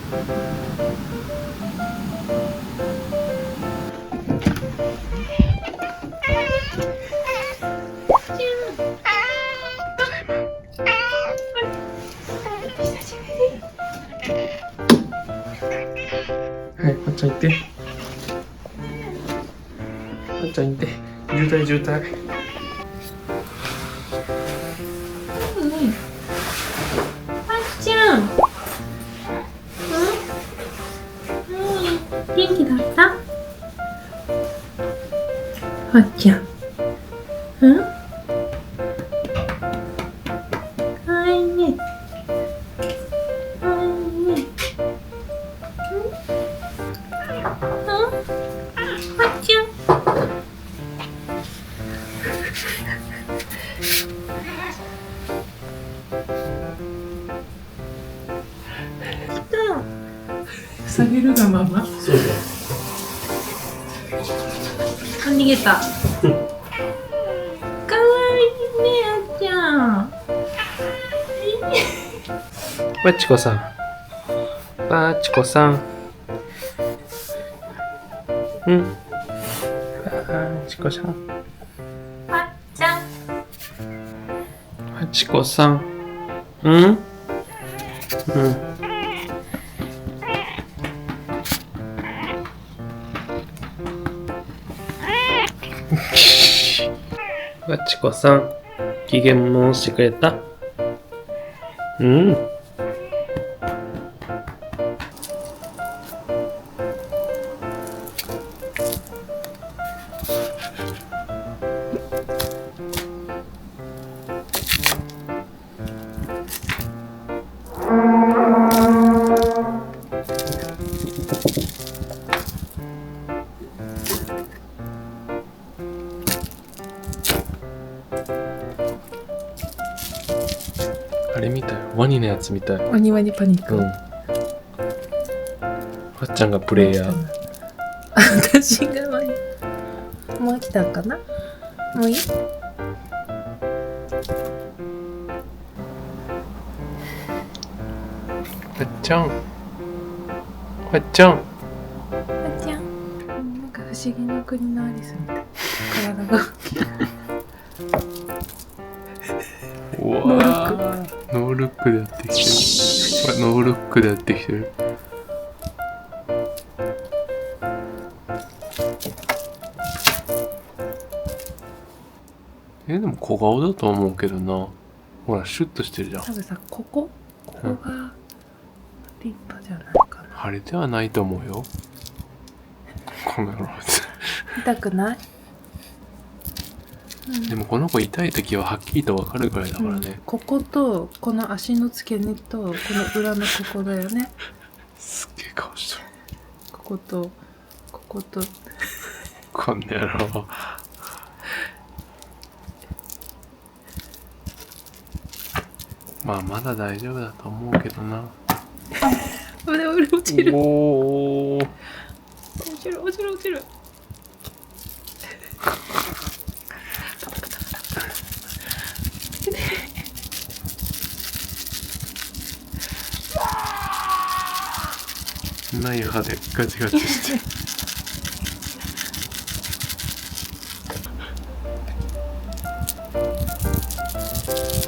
はい、あっちゃん行って。あっちゃん行って。渋滞渋滞。元気だった？あっちゃん。うん？はいね。はいね。あっちゃん。下げるがまま。そうだ。逃げた。かわいいね、あっちゃん。バチコさん。バチコさん。うん。バチコさん。あっちゃん。バチコさん。うん。うん。バチコさん、機嫌直してくれた？うん。あれみたい。ワニのやつみたい。ワニワニパニック。うん。わっちゃんがプレイヤー。私がワニ。もう飽きたんかな？もういい？わっちゃん。わっちゃん。あっちゃん。なんか不思議の国のアリスみたい。体が。うわー、ノールックでやってきてる。ノールックでやってきてる。でも小顔だと思うけどな。ほら、シュッとしてるじゃん。多分さ、ここがリンパじゃないかな。腫れてはないと思うよ。この野郎。痛くない？でもこの子痛い時ははっきりとわかるぐらいだからね。こことこの足の付け根とこの裏のここだよね。すっげえ顔してる。こことここと。こんな野郎。まあまだ大丈夫だと思うけどな。落ちる。おー。落ちる落ちる落ちる。ナイフでガチガチして。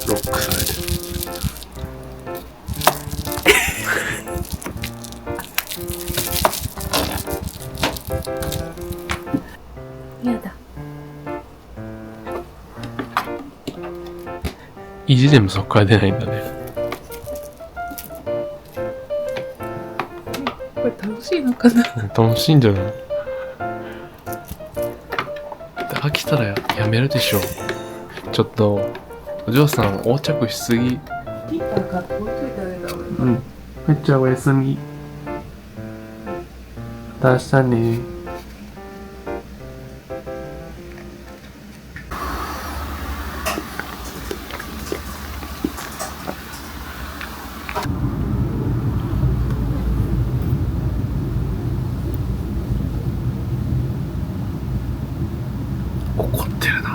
ロックされてる。やだ。意地でもそっから出ないんだね。これ楽しいのかな？楽しいんじゃない？飽きたらやめるでしょ。ちょっとお嬢さん横着しすぎ。リンパが置いといてあげた方がいい。うん。めっちゃおやすみ。また明日ね。怒ってるな。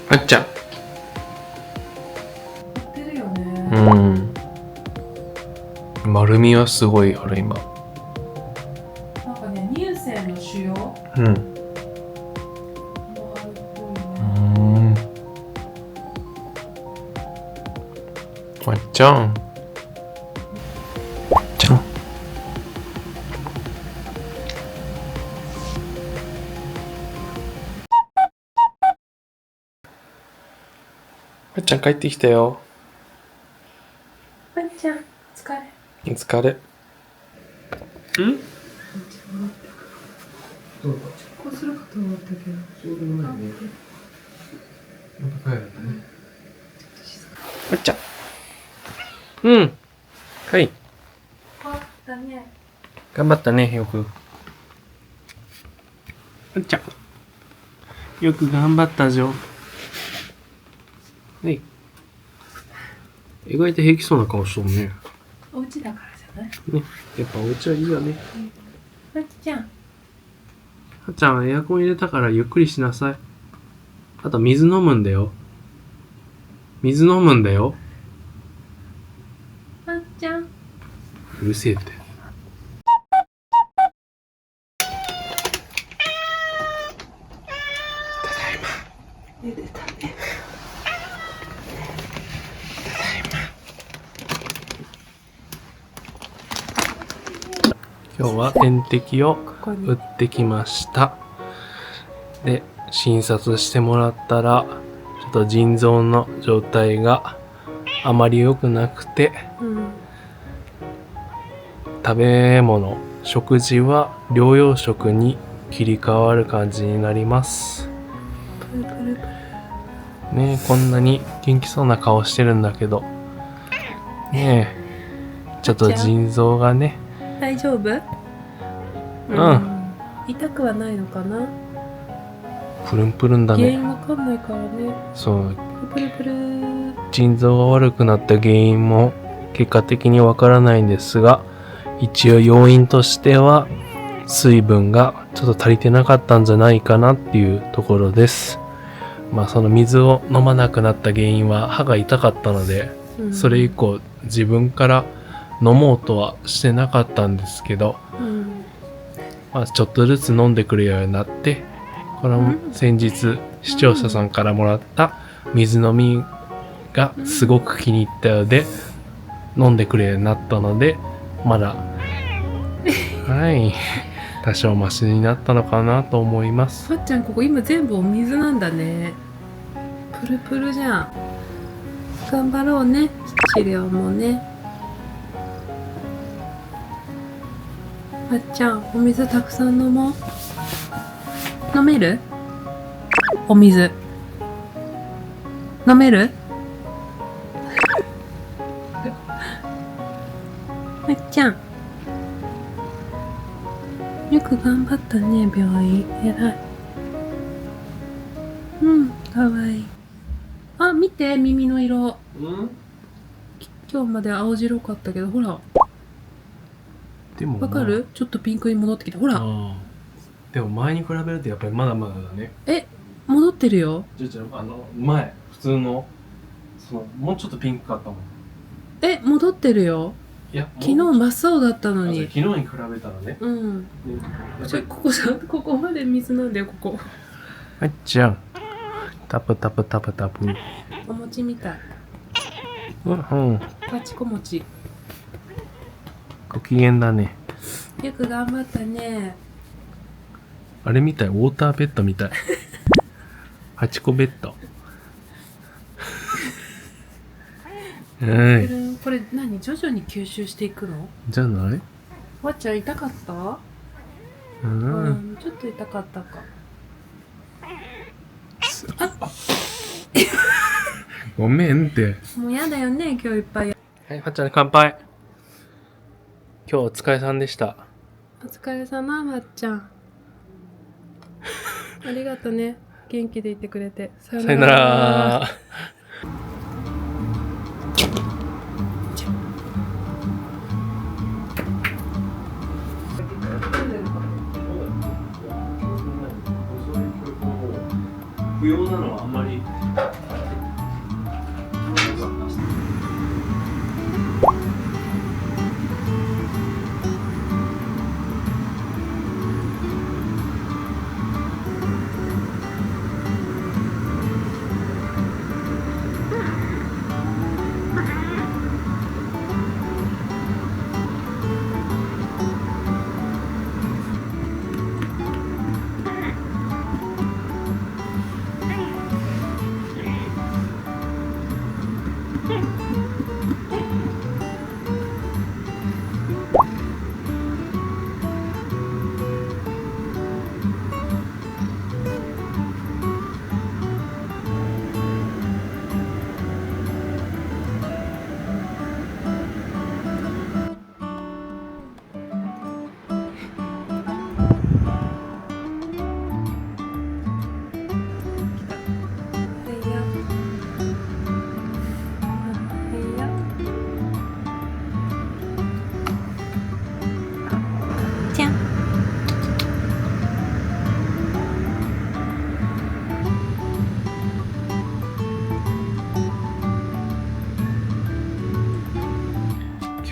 あっちゃん。出るよね。うん。丸みはすごいある今。なんかね、乳腺の腫瘍もうん。あるっぽいね。まっちゃん。ちゃん。まっちゃん帰ってきたよ。まっちゃん、疲れ。お疲れ。ん？こうするかと思ったけど。そうでもないね。また帰るね。まっちゃん。うん。はい。あったね。頑張ったね、よく。まっちゃん。よく頑張ったじょ。はい。意外と平気そうな顔しとるね。お家だからじゃない？ね。やっぱお家はいいよね。まっちゃん。はっちゃん、エアコン入れたからゆっくりしなさい。あと水飲むんだよ。水飲むんだよ。まっちゃん。うるせえって。茹でたね。今日は点滴をここに打ってきました。で、診察してもらったら、ちょっと腎臓の状態があまり良くなくて、食べ物、食事は療養食に切り替わる感じになります。プルプルプル。ねえ、こんなに元気そうな顔してるんだけど、ねえ、ちょっと腎臓がね、大丈夫？痛くはないのかな？プルンプルンだね。原因わかんないからね。そう、プルプルプル。腎臓が悪くなった原因も結果的にわからないんですが、一応要因としては水分がちょっと足りてなかったんじゃないかなっていうところです。まあその水を飲まなくなった原因は歯が痛かったので、それ以降自分から飲もうとはしてなかったんですけど、まあちょっとずつ飲んでくるようになって、この先日視聴者さんからもらった水飲みがすごく気に入ったようで飲んでくるようになったので、まだはい多少マシになったのかなと思います。はっちゃん、ここ今全部お水なんだね。プルプルじゃん。頑張ろうね、治療もね。はっちゃん、お水たくさん飲もう。飲める？お水飲める？はっちゃん、よく頑張ったね、病院。偉い。かわいい。あ、見て、耳の色。今日まで青白かったけど、ほら。でもわかる？ちょっとピンクに戻ってきた。ほら。でも前に比べるとやっぱりまだまだだね。戻ってるよ。前普通のもうちょっとピンクかったもん。戻ってるよ。いや、昨日真っ青だったのに。昨日に比べたらね。ここさ、ここまで水なんだよ、ここ。はい、じゃん。タプタプタプタプ。お餅みたい。パチコ餅。ご機嫌だね。よく頑張ったね。あれみたい、ウォーターベッドみたい。ハチコベッド。これ何？徐々に吸収していくの？じゃない？わっちゃん痛かった？ちょっと痛かったか。ごめんって。もうやだよね、今日いっぱい。はい、はっちゃん乾杯。今日お疲れさんでした。お疲れ様、わっちゃん。ありがとね。元気でいてくれて。さよなら。不要なのはあんまり。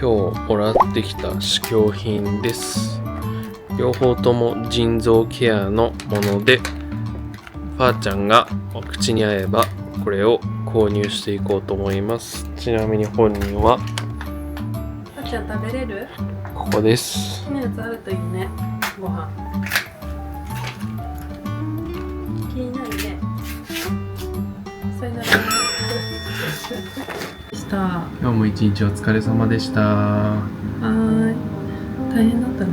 今日もらってきた試供品です。両方とも腎臓ケアのもので、ばあちゃんが口に合えばこれを購入していこうと思います。ちなみに本人はばあちゃん食べれる？ここです。好きなやつあるといいね。ご飯気になるね。さよならした今日も一日お疲れ様でした。はーい。大変だったね。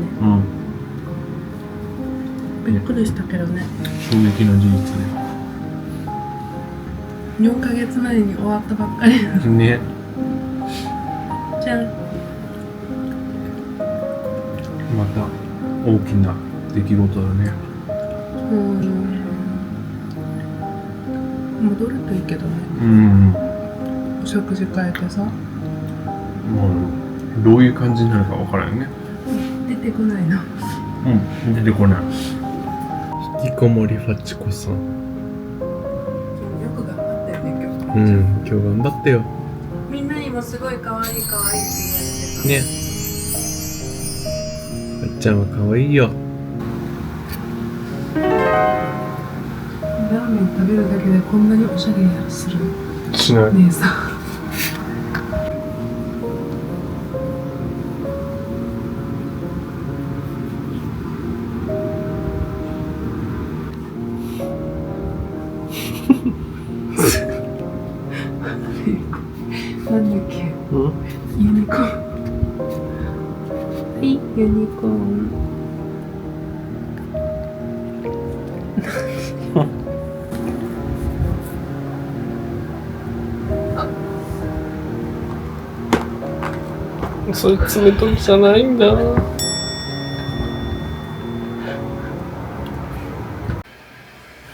びっくりしたけどね。衝撃の事実4ヶ月前に終わったばっかりなのね。じゃん。また大きな出来事だね。戻るといいけどね。お食事変えてさ。どういう感じになるかわからんよね。出てこないの。出てこない。引きこもりファチコさん。よく頑張ったよね、今日。今日頑張ったよ。みんなにもすごい可愛い可愛いって言われてた。ね。あっちゃんは可愛いよ。ラーメン食べるだけでこんなにおしゃれするしない。姉さん。なんだっけ？ユニコーン。はい、ユニコーン。それ爪とじゃないんだ。フ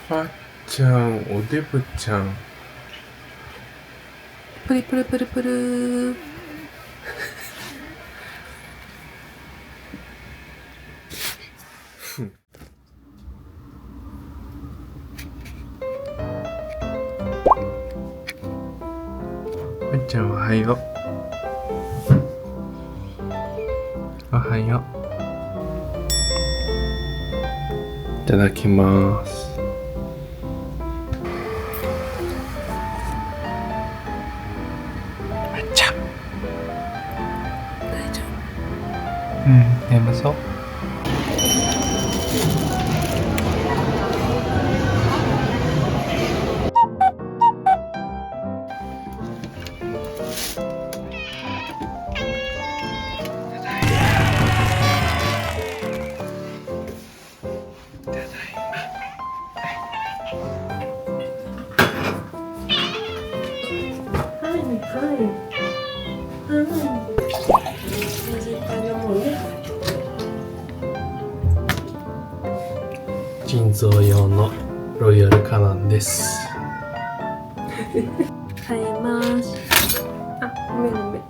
ァちゃん、おデブちゃん。プリプルプルプル。ファちゃん、おはよう。おはよう。いただきます。めっちゃ。大丈眠そう。腎臓用のロイヤルカナンです。変えます。あ、ごめんごめん。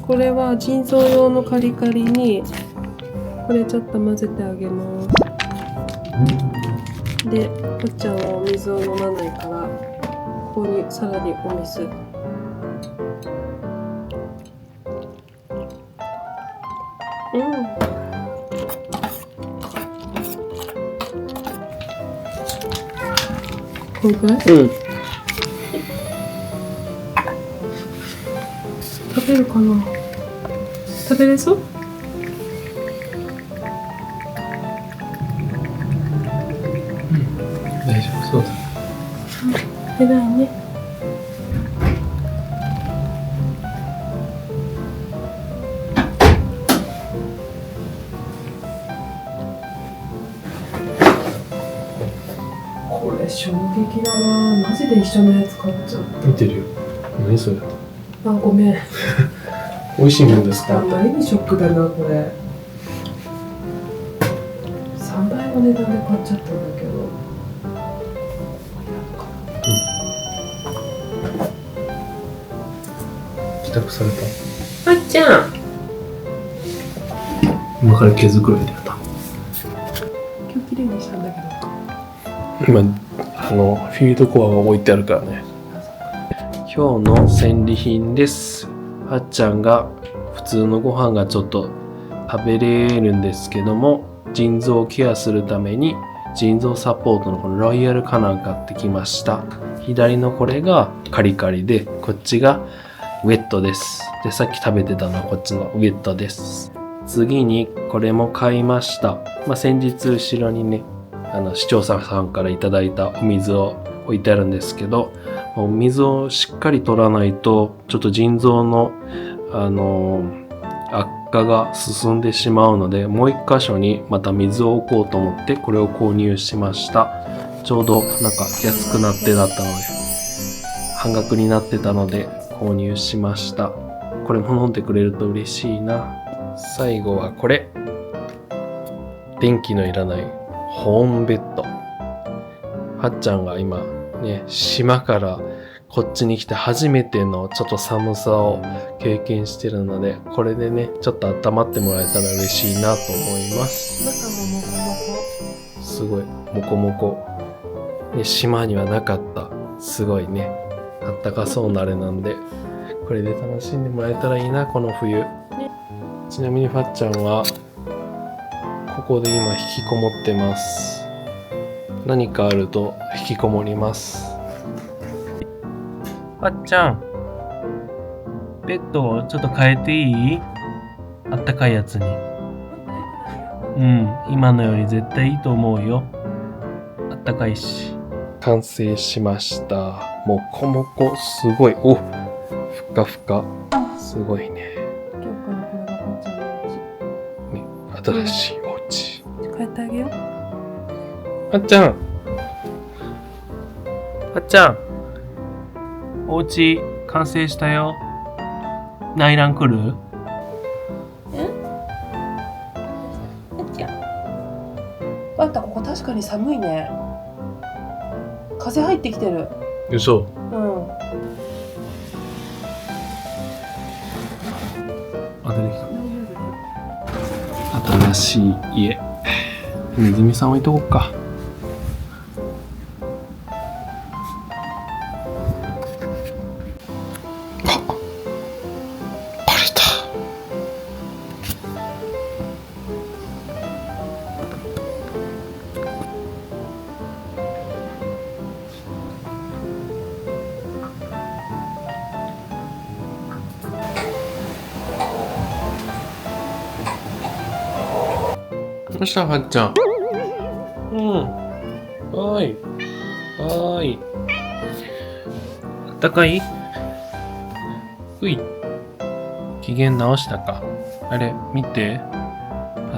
これは腎臓用のカリカリにこれちょっと混ぜてあげます。で、こっちゃんはお水を飲まないからここにさらにお水。これくらい？食べるかな？食べれそう？大丈夫そうだ。偉いね。これ衝撃だな。マジで一緒のやつ買っちゃった。見てるよ。何それ。あ、ごめん。美味しいもんですか？あまりにショックだな、これ。3倍の値段で買っちゃったんだけど。帰宅されあっちゃん。今から毛づくろいでやった。今日綺麗にしたんだけど。今フィールドコアが置いてあるからね。今日の戦利品です。はっちゃんが普通のご飯がちょっと食べれるんですけども、腎臓をケアするために腎臓サポートのこのロイヤルカナン買ってきました。左のこれがカリカリで、こっちがウェットです。で、さっき食べてたのはこっちのウェットです。次にこれも買いました。先日後ろにね、視聴者さんからいただいたお水を置いてあるんですけど、お水をしっかり取らないとちょっと腎臓の悪化が進んでしまうので、もう一箇所にまた水を置こうと思ってこれを購入しました。ちょうどなんか安くなってだったので、半額になってたので購入しました。これも飲んでくれると嬉しいな。最後はこれ、電気のいらないホームベッド。はっちゃんが今ね、島からこっちに来て初めてのちょっと寒さを経験してるので、これでね、ちょっと温まってもらえたら嬉しいなと思います。中もモコモコ。すごいモコモコ、ね、島にはなかったすごいね、あったかそうなあれなんで、これで楽しんでもらえたらいいな、この冬。ちなみにファッちゃんはここで今引きこもってます。何かあると引きこもります。ファッちゃん、ベッドをちょっと変えていい？あったかいやつに。今のより絶対いいと思うよ。あったかいし。完成しました。もこもこ、すごい。お、ふかふか。すごいね。今日からこれがはっちゃんのお家。ね、新しいお家。帰ってあげよう。はっちゃん。はっちゃん。お家完成したよ。内覧来る？あんたここ確かに寒いね。風入ってきてる。嘘。あ、出てきた。新しい家。ネズミさん置いとこっか。あ、バレた。どうしたはっちゃん。はーい。はーい。あったかい？うい。機嫌直したか？あれ、見て。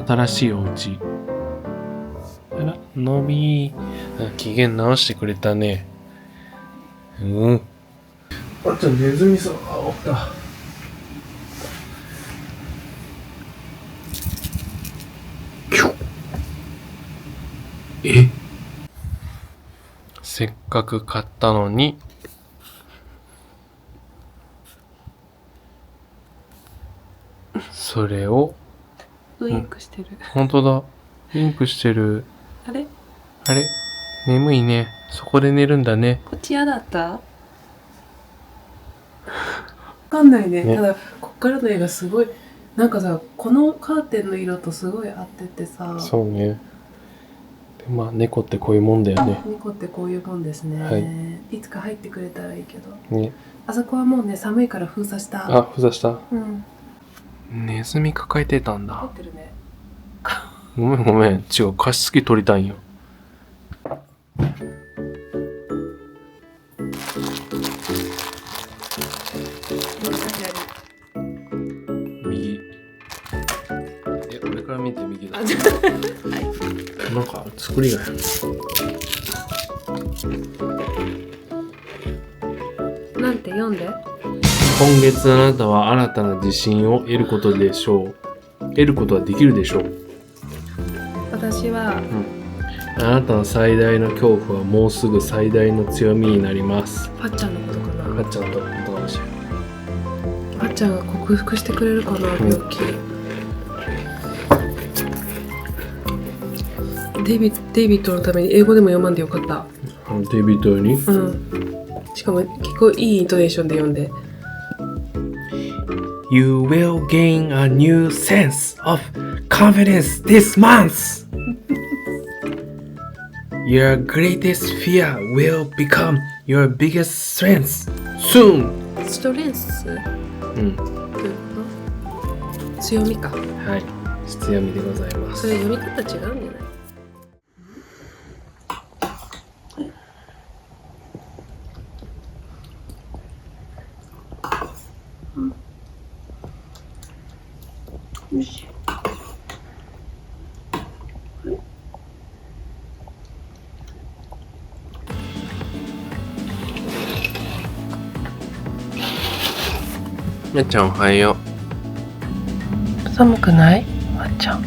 新しいお家。あら、のびー。機嫌直してくれたね。あっちゃん、ネズミさん、おった。せっかく買ったのに、それをウインクしてる。本当だ、ウインクしてる。あれ？あれ、眠いね。そこで寝るんだね。こっち嫌だった？わかんないね。ただこっからの絵がすごい、なんかさ、このカーテンの色とすごい合っててさ。そうね。で、猫ってこういうもんだよね。猫ってこういうもんですね。はい。いつか入ってくれたらいいけど。ね。あそこはもうね、寒いから封鎖した。あ、封鎖した。うん。ネズミ抱えてたんだ。入ってるね。ごめんごめん。違う、加湿器取りたいんよ。右。俺から見て右だ。なんか作りがやる。なんて読んで。今月あなたは新たな自信を得ることでしょう。得ることはできるでしょう。私は、あなたの最大の恐怖はもうすぐ最大の強みになります。パッちゃんのことかな。パッちゃんとことかもしれない。パッちゃんが克服してくれるかな、病気。デイビッドのために英語でも読まんでよかった。デイビッドより？うん。しかも結構いいイントネーションで読んで。You will gain a new sense of confidence this month. Your greatest fear will become your biggest strength soon. ストレンスうん。どういうこと？強みか。はい。強みでございます。それ読み方違うんじゃない？よし。やっちゃんおはよう。寒くない？あっちゃん。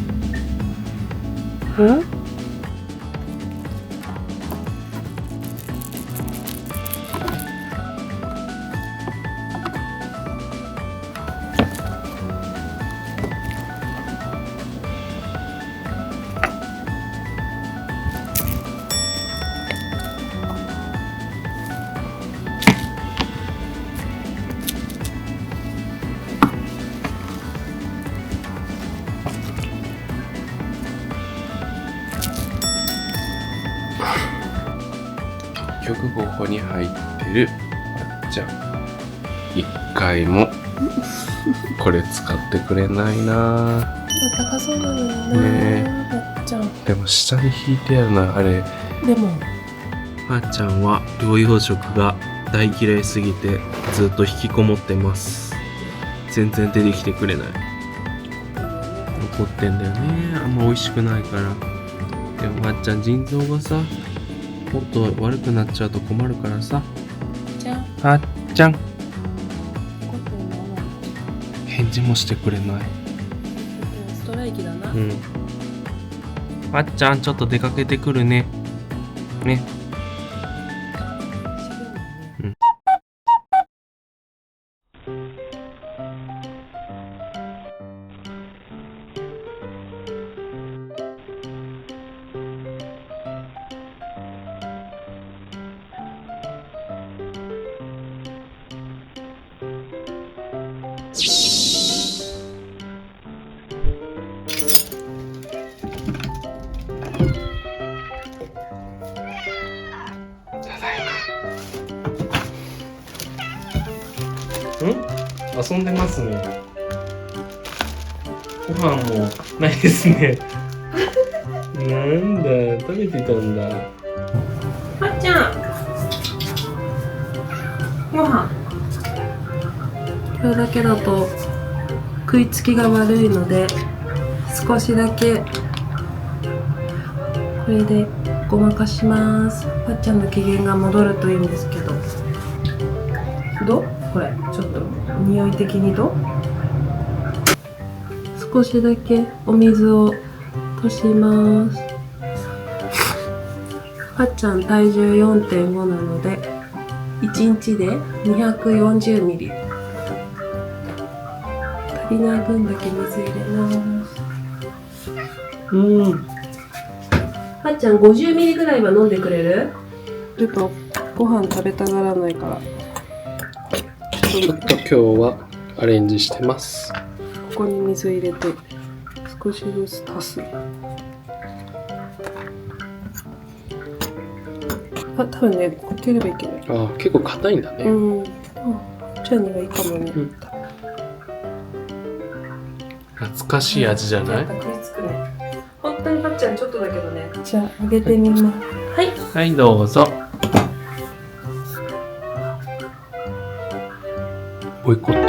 うん？結局ここに入ってるあっちゃん一回もこれ使ってくれないな。高そうなのにな、ねあっちゃん。でも下に引いてあるなあれ。でもあっちゃんは療養食が大嫌いすぎてずっと引きこもってます。全然出てきてくれない。怒ってんだよね、あんま美味しくないから。でもあっちゃん腎臓がさもっと悪くなっちゃうと困るからさ。じゃあっちゃん怒ってるの？返事もしてくれない。ストライキだな。うん。あっちゃんちょっと出かけてくるね。ね。うん。遊んでますね。ご飯もないですね。なんだ、食べてたんだ。あっちゃん、ご飯。これだけだと食いつきが悪いので少しだけこれでごまかします。あっちゃんの機嫌が戻るといいんですけど。どう？これちょっと匂い的にどう？少しだけお水を足します。あっちゃん体重 4.5 なので1日で240ミリ。足りない分だけ水入れます。あっちゃん50ミリぐらいは飲んでくれる？ちょっとご飯食べたがらないから。ちょっと今日はアレンジしてます。ここに水入れて少しずつ足す。多分ね、こうやってやればいけない。ああ、結構硬いんだね。じゃあにはいいかもね。懐かしい味じゃない？食いつくね。本当にばっちゃんちょっとだけどね。じゃああげてみます。はい。はい、どうぞ。ボイコット。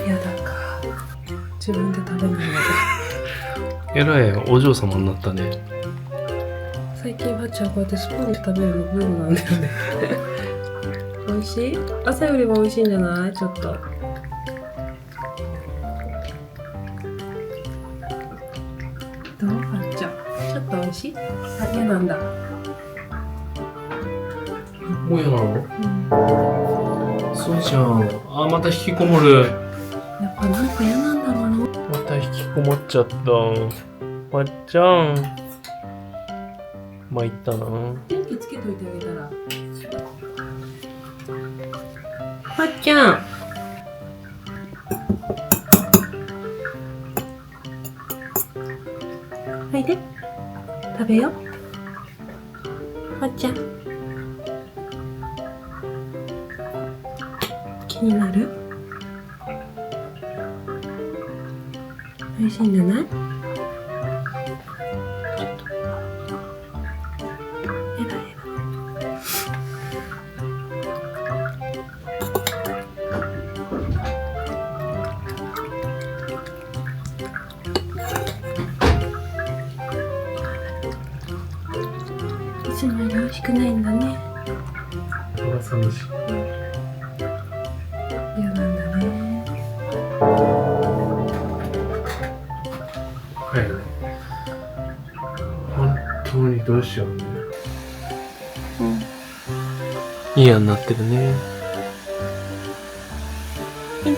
やだか。自分で食べないので。えらいお嬢様になったね。最近ばっちゃんこうやってスプーンで食べるのブームなんだよね。美味しい？朝よりも美味しいんじゃない？ちょっと。どう？ばっちゃん。ちょっと美味しい？あ、嫌なんだ。もう嫌なの？そうじゃん。あ、また引きこもる。やっぱなんか嫌なんだろうな。また引きこもっちゃった。わっちゃん。参ったな。電気つけといてあげたら。はっちゃん。はいで。食べよ。はっちゃん。気になる？美味しいんじゃない？いつもより美味しくないんだね。それは寂しい。嫌なんだね。はい。本当にどうしようね。嫌になってるね。こ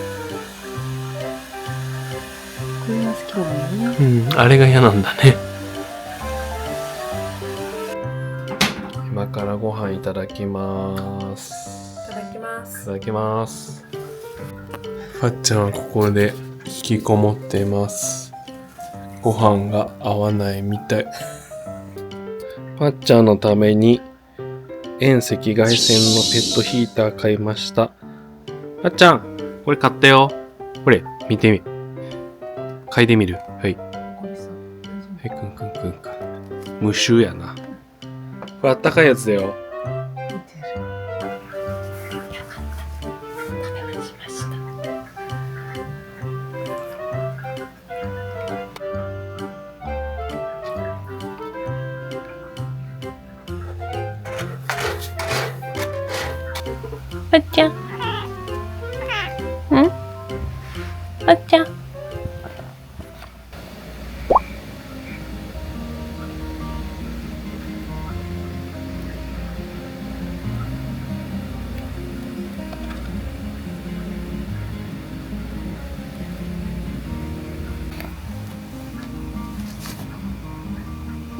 れが好きなんだね。うん、あれが嫌なんだね。今からご飯いただきます。いただきまいす。ただきます。ファッちゃんはここで引きこもっています。ご飯が合わないみたい。ファッちゃんのために遠赤外線のペットヒーター買いました。ファッちゃん、これ買ったよ。これ、見てみ。嗅いでみる。はい。おいしそう。大丈はい、くんくんくんくん。無臭やな。これあったかいやつだよ。夫。見てる。食べました。あっちゃん。あっちゃん。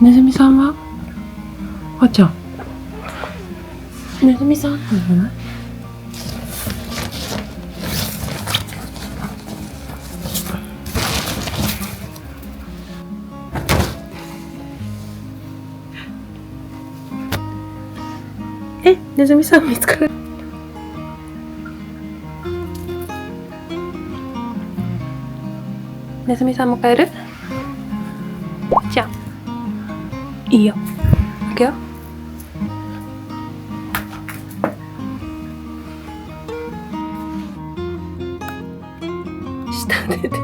ねずみさんは？あっちゃん。ねずみさんなんじゃない？ねずみさん見つかる？ねずみさんも帰る？じゃあいいよ。いくよ。下出て。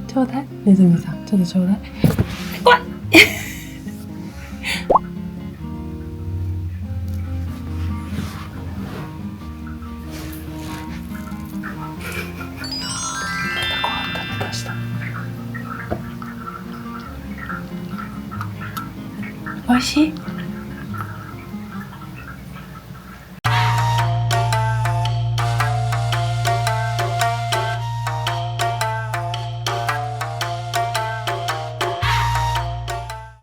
ちょうだい、ねずみさん、ちょっとちょうだい。怖い。おいしい。